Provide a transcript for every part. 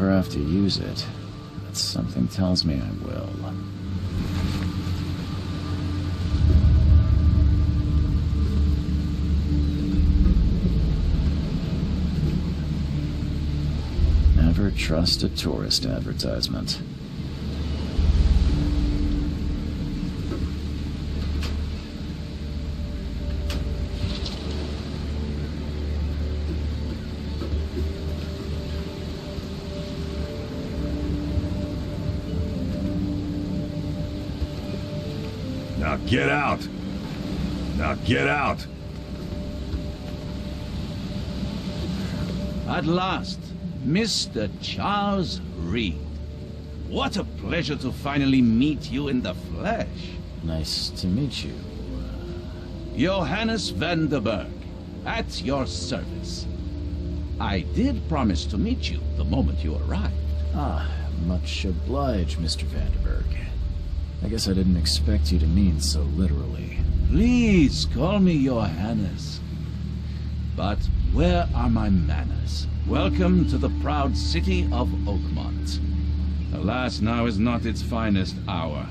never have to use it, but something tells me I will. Never trust a tourist advertisement. Now get out! Now get out! At last, Mr. Charles Reed. What a pleasure to finally meet you in the flesh. Nice to meet you. Johannes van der Berg, at your service. I did promise to meet you the moment you arrived. Ah, much obliged, Mr. Vanderberg. I guess I didn't expect you to mean so literally. Please call me Johannes. But where are my manners? Welcome to the proud city of Oakmont. Alas, now is not its finest hour,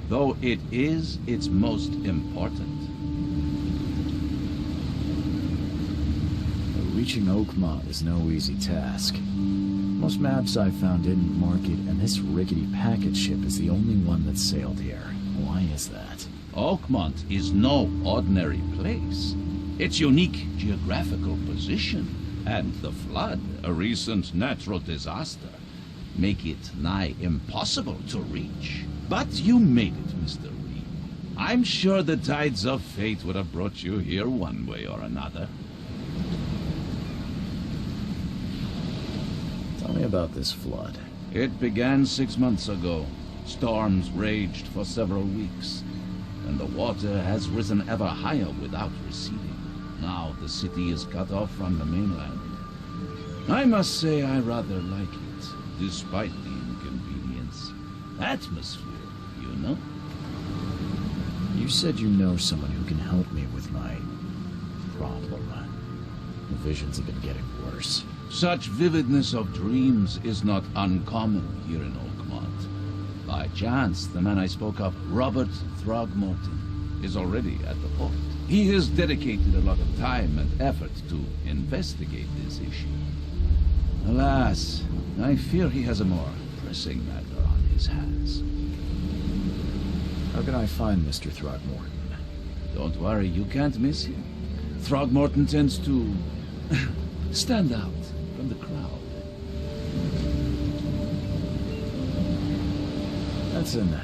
though it is its most important. Reaching Oakmont is no easy task. Most maps I've found didn't mark it, and this rickety packet ship is the only one that sailed here. Why is that? Oakmont is no ordinary place. Its unique geographical position and the flood, a recent natural disaster, make it nigh impossible to reach. But you made it, Mr. Reed. I'm sure the tides of fate would have brought you here one way or another. Tell me about this flood. It began 6 months ago. Storms raged for several weeks, and the water has risen ever higher without receding. Now the city is cut off from the mainland. I must say I rather like it, despite the inconvenience. Atmosphere, you know? You said you know someone who can help me with my problem. The visions have been getting worse. Such vividness of dreams is not uncommon here in Oakmont. By chance, the man I spoke of, Robert Throgmorton, is already at the port. He has dedicated a lot of time and effort to investigate this issue. Alas, I fear he has a more pressing matter on his hands. How can I find Mr. Throgmorton? Don't worry, you can't miss him. Throgmorton tends to stand out from the crowd. That's an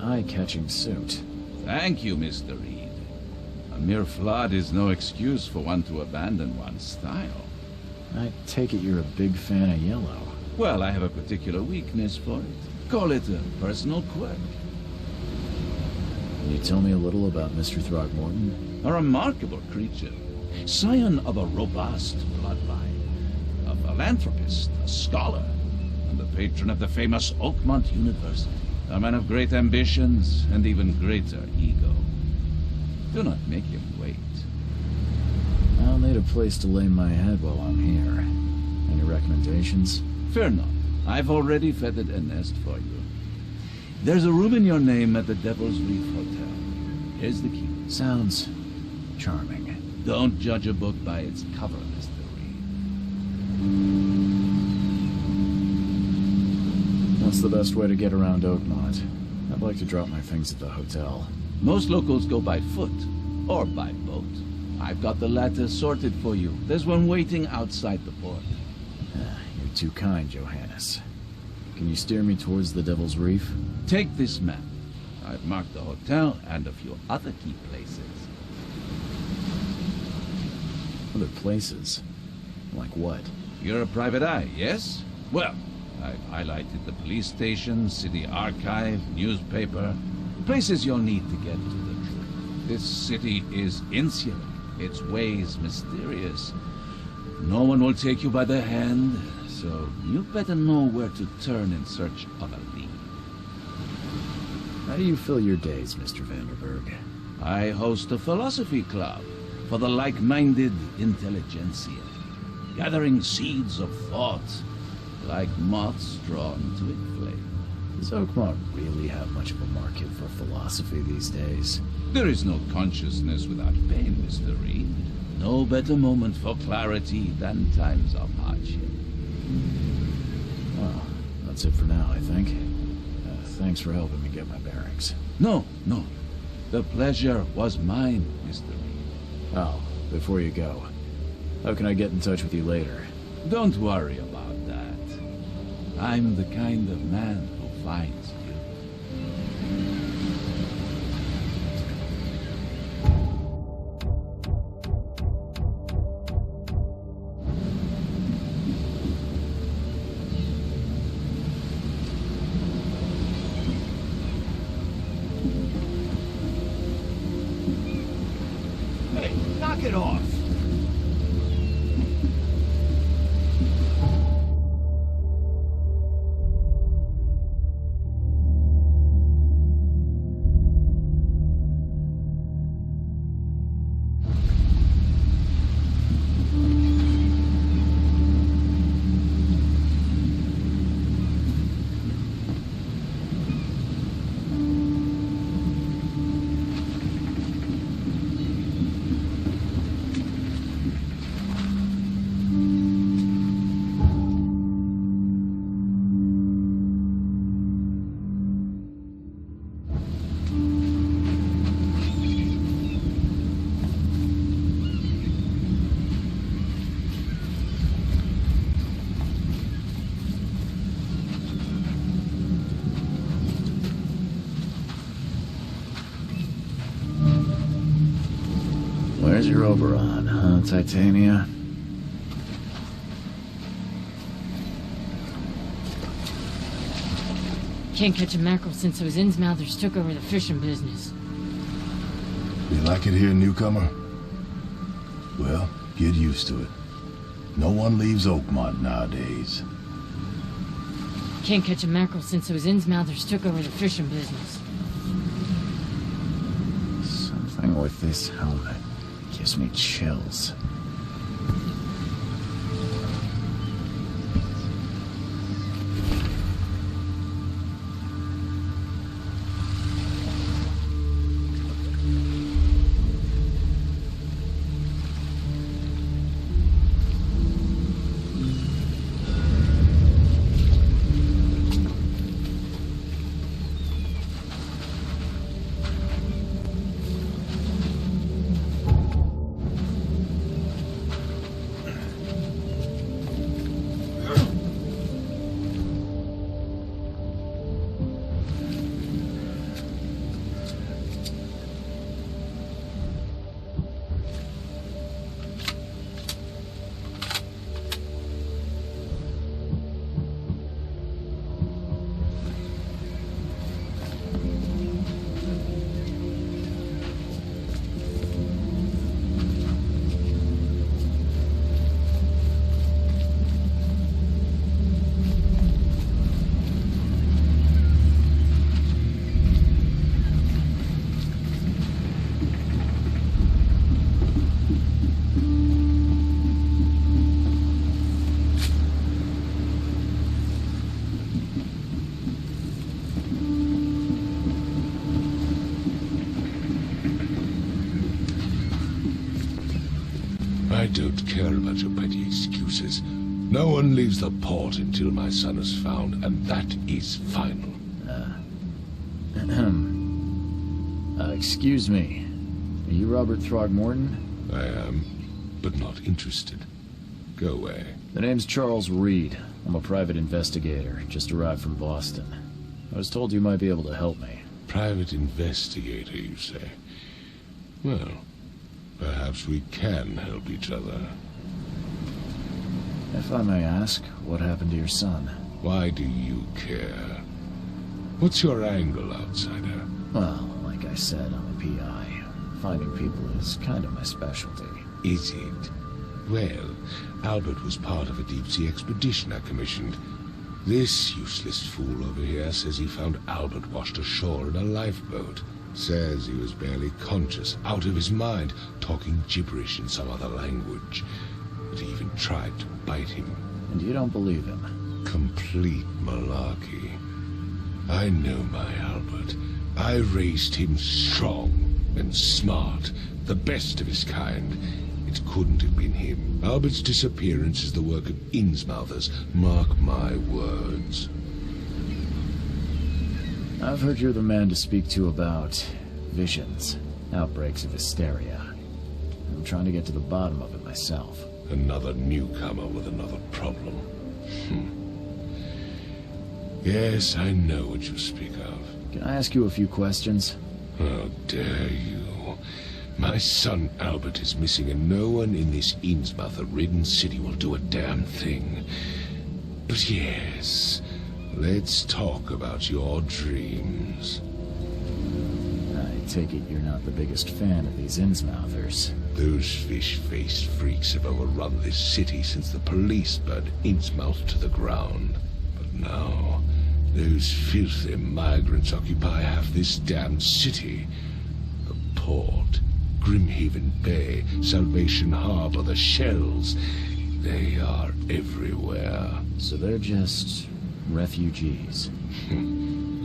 eye-catching suit. Thank you, Mr. Reed. A mere flood is no excuse for one to abandon one's style. I take it you're a big fan of yellow. Well, I have a particular weakness for it. Call it a personal quirk. Can you tell me a little about Mr. Throgmorton? A remarkable creature. Scion of a robust bloodline. A philanthropist, a scholar, and the patron of the famous Oakmont University. A man of great ambitions and even greater ego. Do not make him wait. I'll need a place to lay my head while I'm here. Any recommendations? Fear not. I've already feathered a nest for you. There's a room in your name at the Devil's Reef Hotel. Here's the key. Sounds charming. Don't judge a book by its cover, Mr. Reed. What's the best way to get around Oakmont? I'd like to drop my things at the hotel. Most locals go by foot, or by boat. I've got the latter sorted for you. There's one waiting outside the port. You're too kind, Johannes. Can you steer me towards the Devil's Reef? Take this map. I've marked the hotel and a few other key places. Other places? Like what? You're a private eye, yes? Well, I've highlighted the police station, city archive, newspaper, places you'll need to get to the truth. This city is insular, its ways mysterious. No one will take you by the hand, so you better know where to turn in search of a lead. How do you fill your days, Mr. Vanderberg? I host a philosophy club for the like-minded intelligentsia, gathering seeds of thought like moths drawn to a flame. Does Oakmont really have much of a market for philosophy these days? There is no consciousness without pain, Mr. Reed. No better moment for clarity than times of hardship. Well, that's it for now, I think. Thanks for helping me get my bearings. No. The pleasure was mine, Mr. Reed. Oh, before you go, how can I get in touch with you later? Don't worry about that. I'm the kind of man who finds you. Hey, knock it off! Where's your Oberon, huh, Titania? Can't catch a mackerel since those Innsmouthers took over the fishing business. You like it here, newcomer? Well, get used to it. No one leaves Oakmont nowadays. Can't catch a mackerel since those Innsmouthers took over the fishing business. Something with this helmet gives me chills. I don't care about your petty excuses. No one leaves the port until my son is found, and that is final. Excuse me. Are you Robert Throgmorton? I am, but not interested. Go away. The name's Charles Reed. I'm a private investigator, just arrived from Boston. I was told you might be able to help me. Private investigator, you say? Well, perhaps we can help each other. If I may ask, what happened to your son? Why do you care? What's your angle, outsider? Well, like I said, I'm a PI. Finding people is kind of my specialty. Is it? Well, Albert was part of a deep-sea expedition I commissioned. This useless fool over here says he found Albert washed ashore in a lifeboat. Says he was barely conscious, out of his mind, talking gibberish in some other language. But he even tried to bite him. And you don't believe him? Complete malarkey. I know my Albert. I raised him strong and smart, the best of his kind. It couldn't have been him. Albert's disappearance is the work of Innsmouthers. Mark my words. I've heard you're the man to speak to about visions, outbreaks of hysteria. I'm trying to get to the bottom of it myself. Another newcomer with another problem. Yes, I know what you speak of. Can I ask you a few questions? How dare you? My son Albert is missing, and no one in this Innsmouther-ridden city will do a damn thing. But yes, let's talk about your dreams. I take it you're not the biggest fan of these Innsmouthers. Those fish-faced freaks have overrun this city since the police burned Innsmouth to the ground. But now, those filthy migrants occupy half this damned city. The port, Grimhaven Bay, Salvation Harbor, the shells, they are everywhere. So they're just refugees?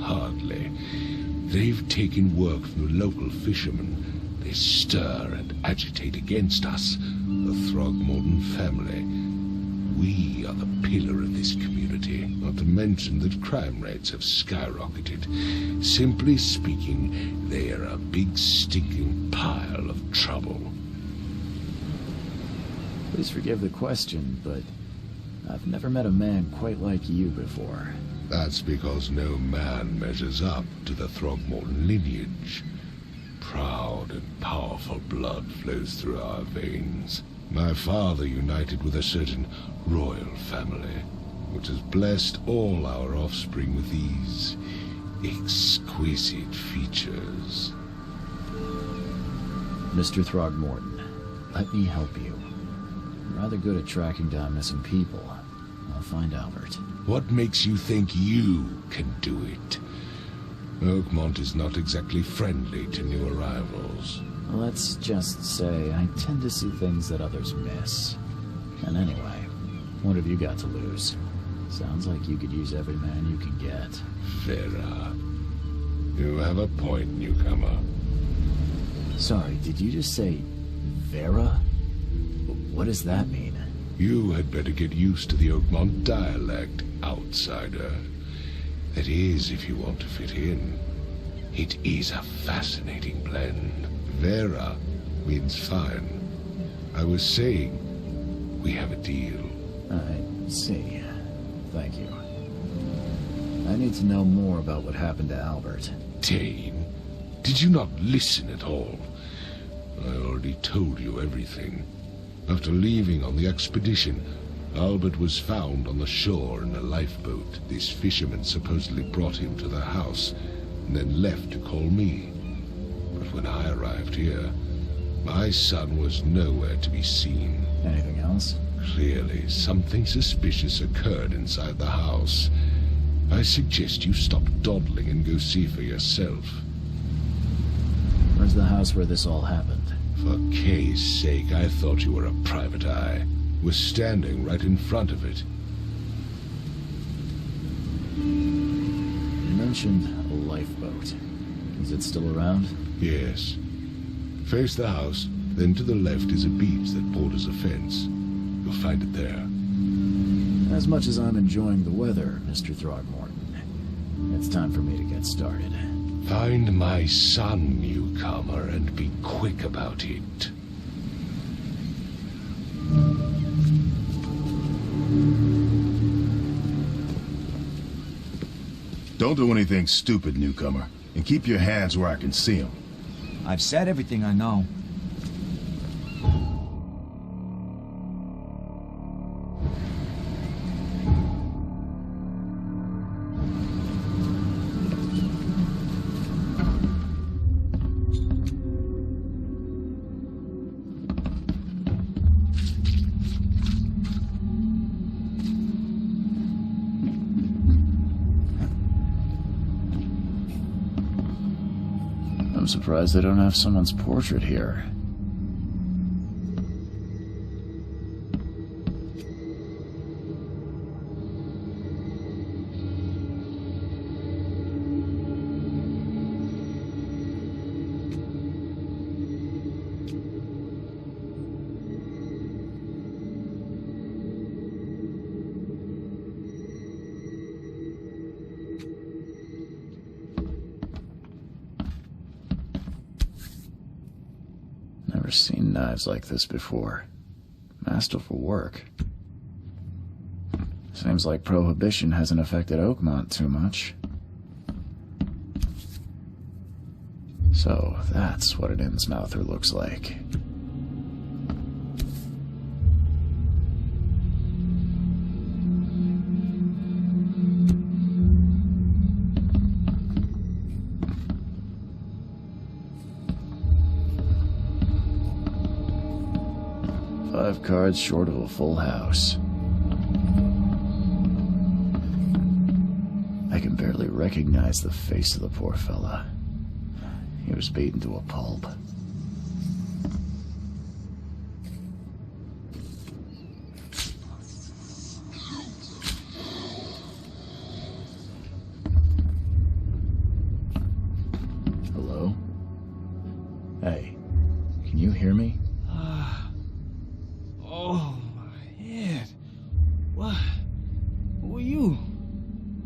Hardly. They've taken work from the local fishermen. They stir and agitate against us, the Throgmorton family. We are the pillar of this community, not to mention that crime rates have skyrocketed. Simply speaking, they are a big stinking pile of trouble. Please forgive the question, but I've never met a man quite like you before. That's because no man measures up to the Throgmorton lineage. Proud and powerful blood flows through our veins. My father united with a certain royal family, which has blessed all our offspring with these exquisite features. Mr. Throgmorton, let me help you. I'm rather good at tracking down missing people. I'll find Albert. What makes you think you can do it? Oakmont is not exactly friendly to new arrivals. Let's just say I tend to see things that others miss. And anyway, what have you got to lose? Sounds like you could use every man you can get. Vera. You have a point, newcomer. Sorry, did you just say Vera? What does that mean? You had better get used to the Oakmont dialect, outsider. That is, if you want to fit in. It is a fascinating blend. Vera means fine. I was saying, we have a deal. I see. Thank you. I need to know more about what happened to Albert. Dane, did you not listen at all? I already told you everything. After leaving on the expedition, Albert was found on the shore in a lifeboat. This fisherman supposedly brought him to the house, and then left to call me. But when I arrived here, my son was nowhere to be seen. Anything else? Clearly, something suspicious occurred inside the house. I suggest you stop dawdling and go see for yourself. Where's the house where this all happened? For Kay's sake, I thought you were a private eye. We're standing right in front of it. You mentioned a lifeboat. Is it still around? Yes. Face the house, then to the left is a beach that borders a fence. You'll find it there. As much as I'm enjoying the weather, Mr. Throgmorton, it's time for me to get started. Find my son, newcomer, and be quick about it. Don't do anything stupid, newcomer. And keep your hands where I can see them. I've said everything I know. I'm surprised they don't have someone's portrait here. knives like this before. Masterful work. Seems like Prohibition hasn't affected Oakmont too much. So, that's what an Innsmouther looks like. Five cards short of a full house. I can barely recognize the face of the poor fella. He was beaten to a pulp. Hello? Hey, can you hear me? Oh, my head. What? Who are you?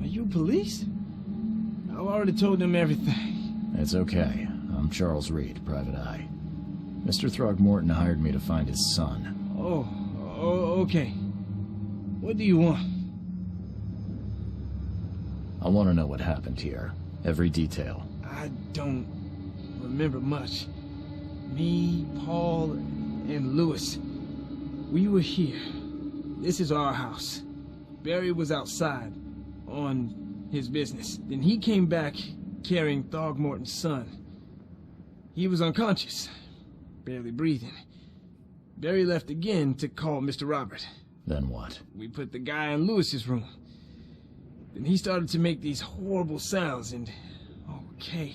Are you police? I've already told them everything. It's okay. I'm Charles Reed, Private Eye. Mr. Throgmorton hired me to find his son. Oh, okay. What do you want? I want to know what happened here. Every detail. I don't remember much. Me, Paul, and Lewis. We were here. This is our house. Barry was outside on his business. Then he came back carrying Throgmorton's son. He was unconscious, barely breathing. Barry left again to call Mr. Robert. Then what? We put the guy in Lewis's room. Then he started to make these horrible sounds and... okay,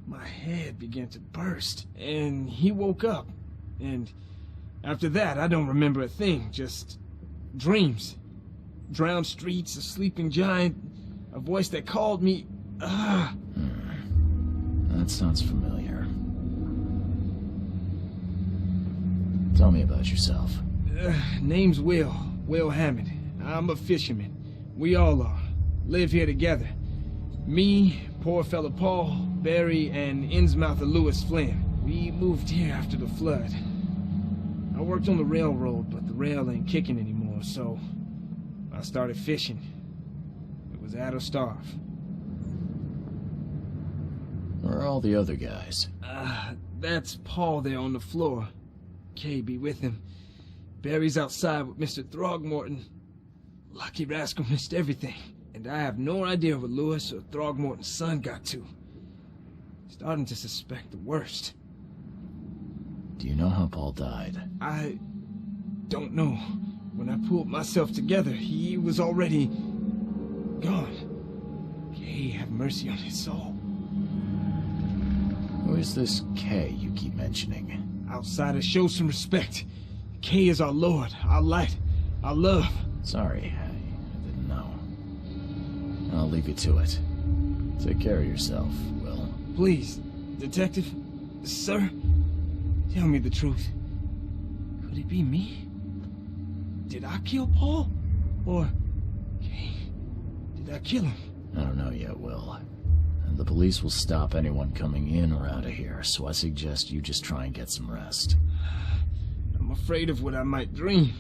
my head began to burst. And he woke up. And after that, I don't remember a thing, just dreams. Drowned streets, a sleeping giant, a voice that called me... That sounds familiar. Tell me about yourself. Name's Will Hammond. I'm a fisherman. We all are. Live here together. Me, poor fella Paul, Barry, and Innsmouther Lewis Flynn. We moved here after the flood. I worked on the railroad, but the rail ain't kicking anymore, so I started fishing. It was add or starve. Where are all the other guys? That's Paul there on the floor. Kay be with him. Barry's outside with Mr. Throgmorton. Lucky rascal missed everything. And I have no idea what Lewis or Throgmorton's son got to. Starting to suspect the worst. Do you know how Paul died? I don't know. When I pulled myself together, he was already gone. Kay have mercy on his soul. Who is this K you keep mentioning? Outsiders, show some respect. Kay is our lord, our light, our love. Sorry, I didn't know. I'll leave you to it. Take care of yourself, Will. Please, detective, sir, tell me the truth. Could it be me? Did I kill Paul? Or, Kay, did I kill him? I don't know yet, Will. And the police will stop anyone coming in or out of here, so I suggest you just try and get some rest. I'm afraid of what I might dream.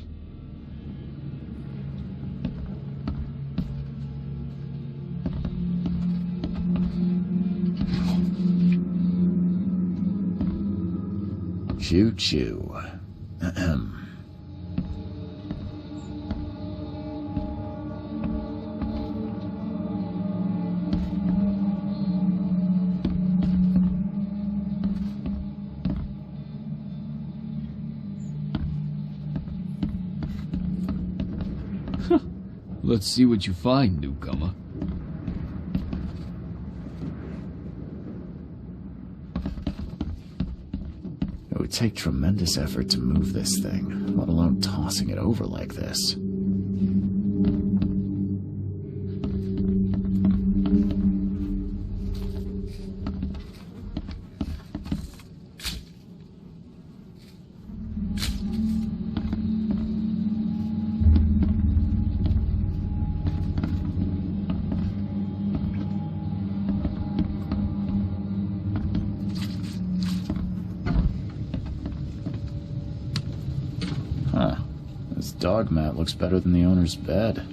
Choo-choo. Ahem. Let's see what you find, newcomer. It would take tremendous effort to move this thing, let alone tossing it over like this. dog mat looks better than the owner's bed.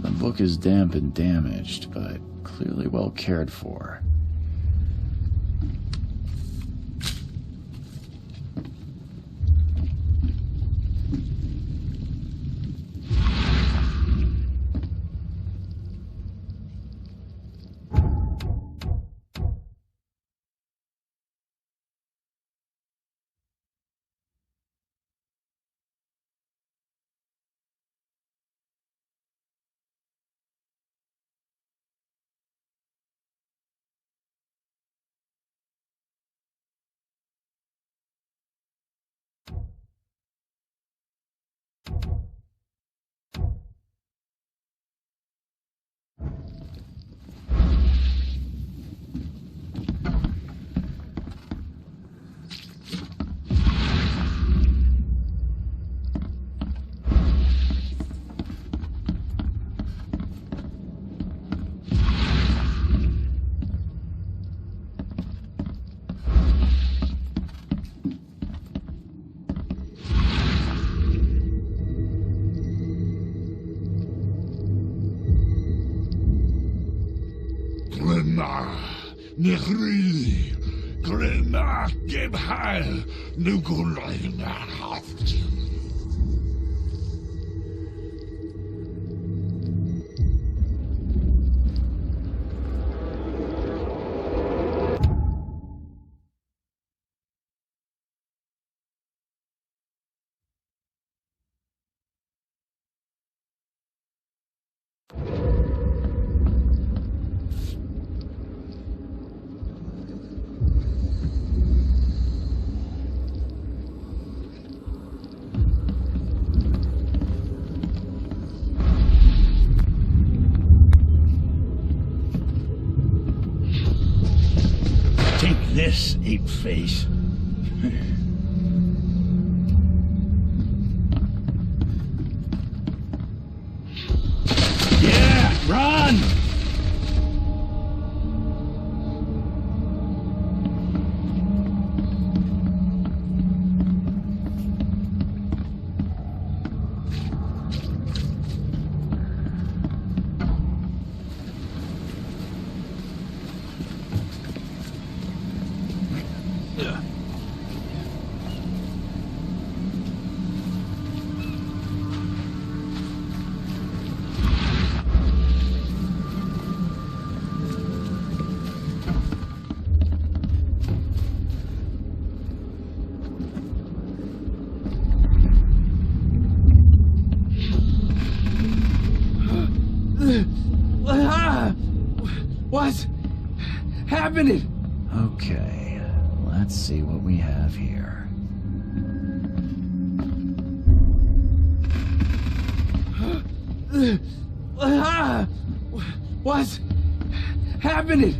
The book is damp and damaged, but clearly well cared for. Nechri, Grena, gib heil, Nugulein, Haft. This ape face. Yeah, run! What's happening? Okay, let's see what we have here. What's happening?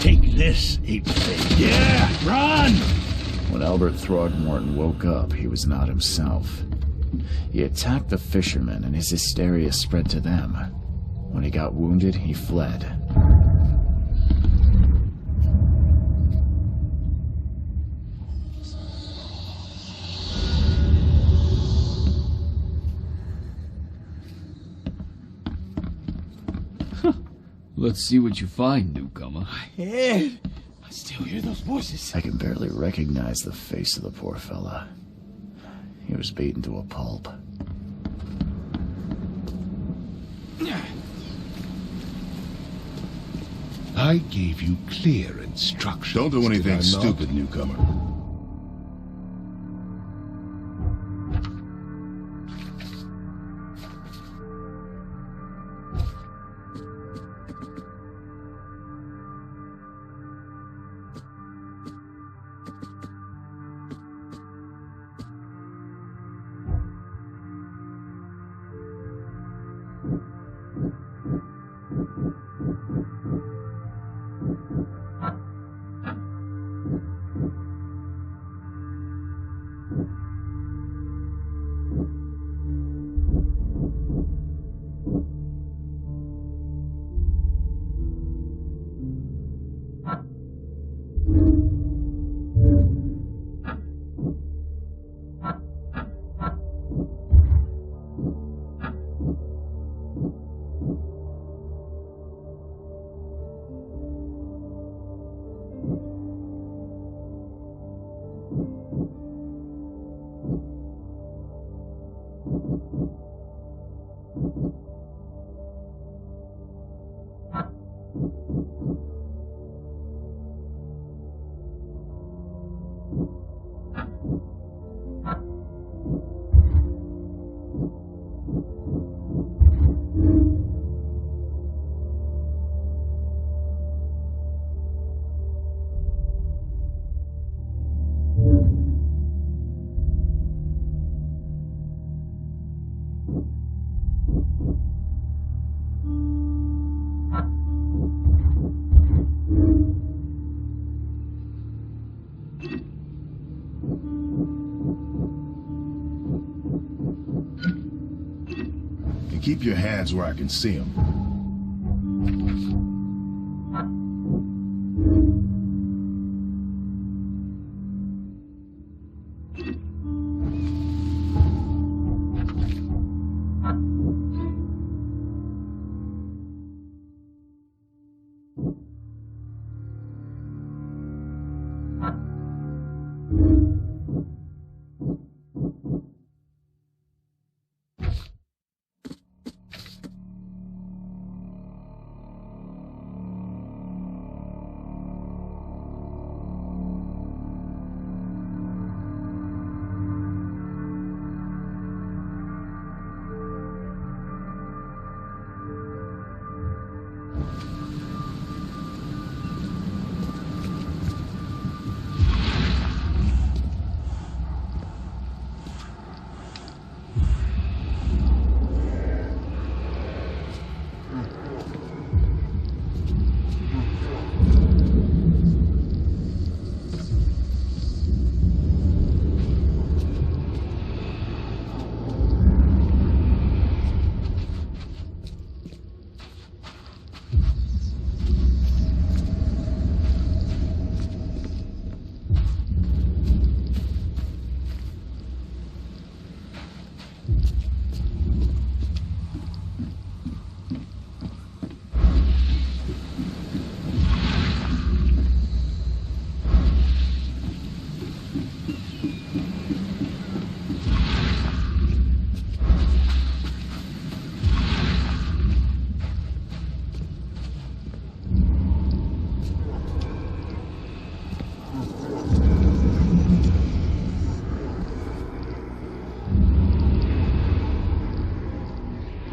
Take this, ape face. Yeah, run! When Albert Throgmorton woke up, he was not himself. He attacked the fishermen, and his hysteria spread to them. When he got wounded, he fled. Let's see what you find, newcomer. Ed, I still hear those voices. I can barely recognize the face of the poor fella. He was beaten to a pulp. I gave you clear instructions. Don't do anything did I not? stupid, newcomer. Keep your hands where I can see them.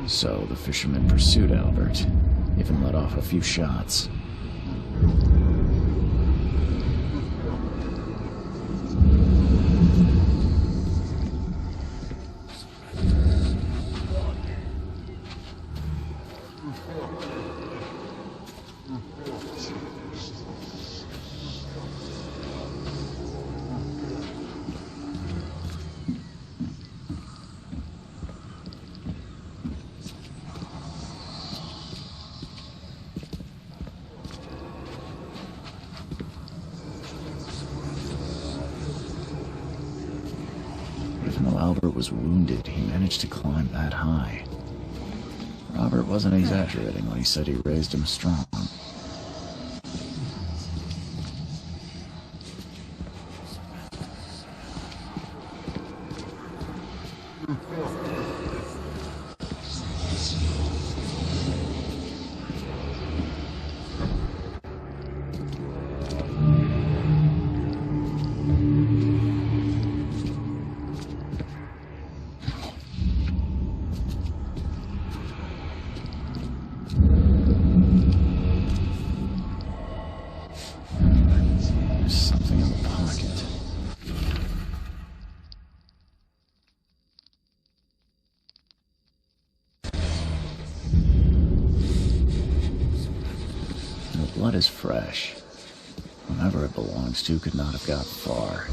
So the fisherman pursued Albert, even let off a few shots. Even though Albert was wounded, he managed to climb that high. Robert wasn't exaggerating when he said he raised him strong. Blood is fresh. Whomever it belongs to could not have got far.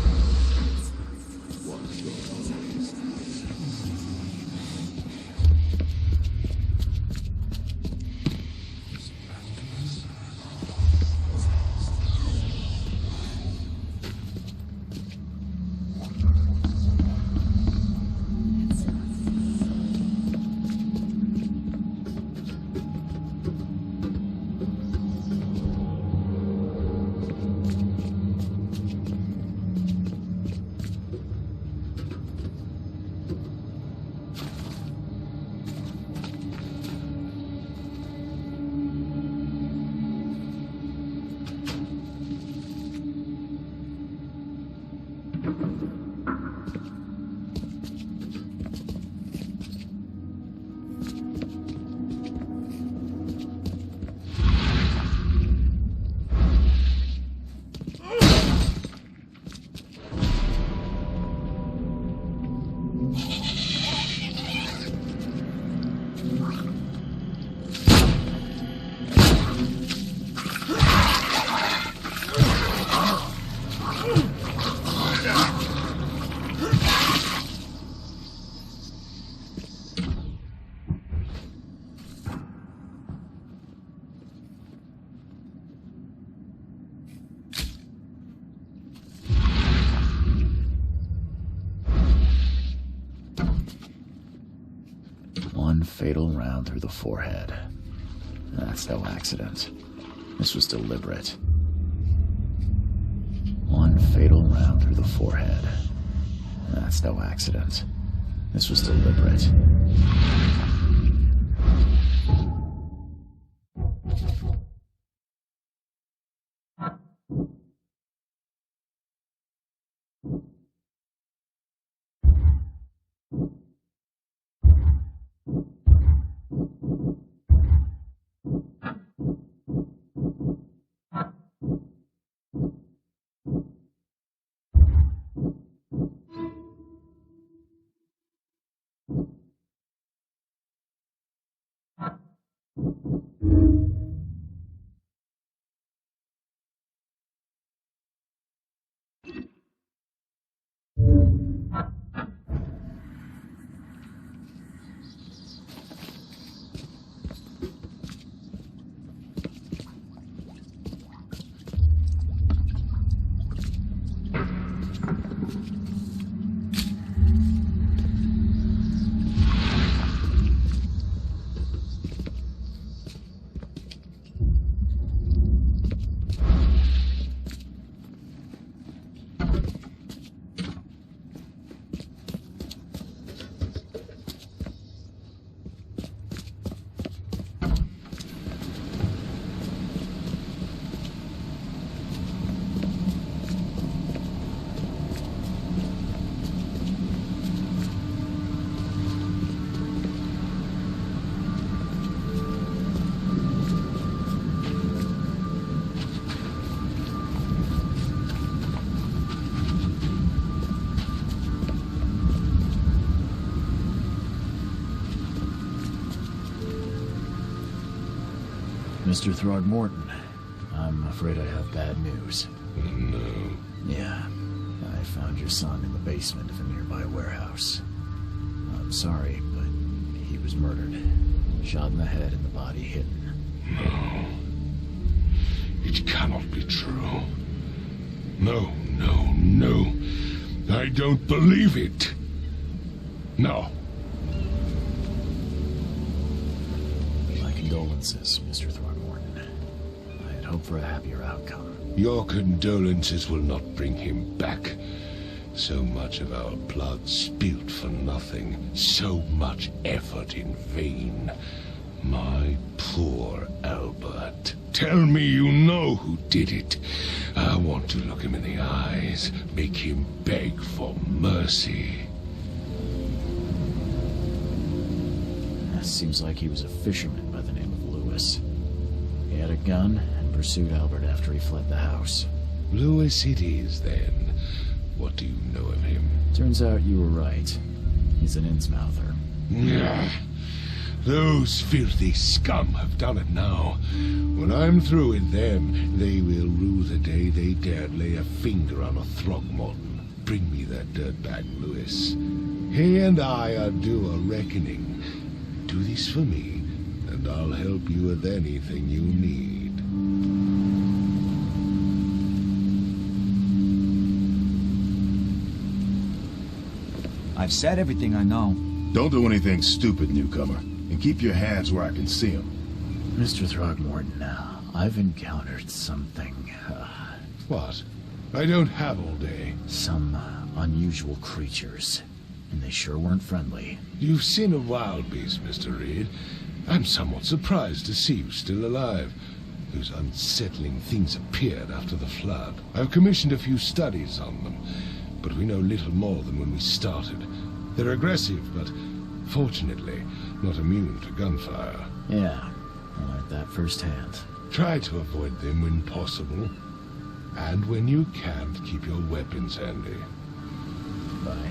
One fatal round through the forehead. That's no accident. This was deliberate. One fatal round through the forehead. That's no accident. This was deliberate. Mr. Throgmorton, I'm afraid I have bad news. No. Yeah, I found your son in the basement of a nearby warehouse. I'm sorry, but he was murdered. Shot in the head and the body hidden. No. It cannot be true. No, no, no. I don't believe it. No. My condolences, Mr. Throgmorton. I had hoped for a happier outcome. Your condolences will not bring him back. So much of our blood spilt for nothing. So much effort in vain. My poor Albert. Tell me you know who did it. I want to look him in the eyes. Make him beg for mercy. Seems like he was a fisherman by the name of Lewis. He had a gun and pursued Albert after he fled the house. Lewis it is, then. What do you know of him? Turns out you were right. He's an Innsmouther. Those filthy scum have done it now. When I'm through with them, they will rue the day they dared lay a finger on a Throgmorton. Bring me that dirtbag, Lewis. He and I are due a reckoning. Do this for me, and I'll help you with anything you need. I've said everything I know. Don't do anything stupid, newcomer, and keep your hands where I can see them. Mr. Throgmorton, I've encountered something, What? I don't have all day. some unusual creatures, and they sure weren't friendly. You've seen a wild beast, Mr. Reed. I'm somewhat surprised to see you still alive. Those unsettling things appeared after the flood. I've commissioned a few studies on them, but we know little more than when we started. They're aggressive, but fortunately not immune to gunfire. Yeah, I learned that firsthand. Try to avoid them when possible. And when you can't, keep your weapons handy. Bye.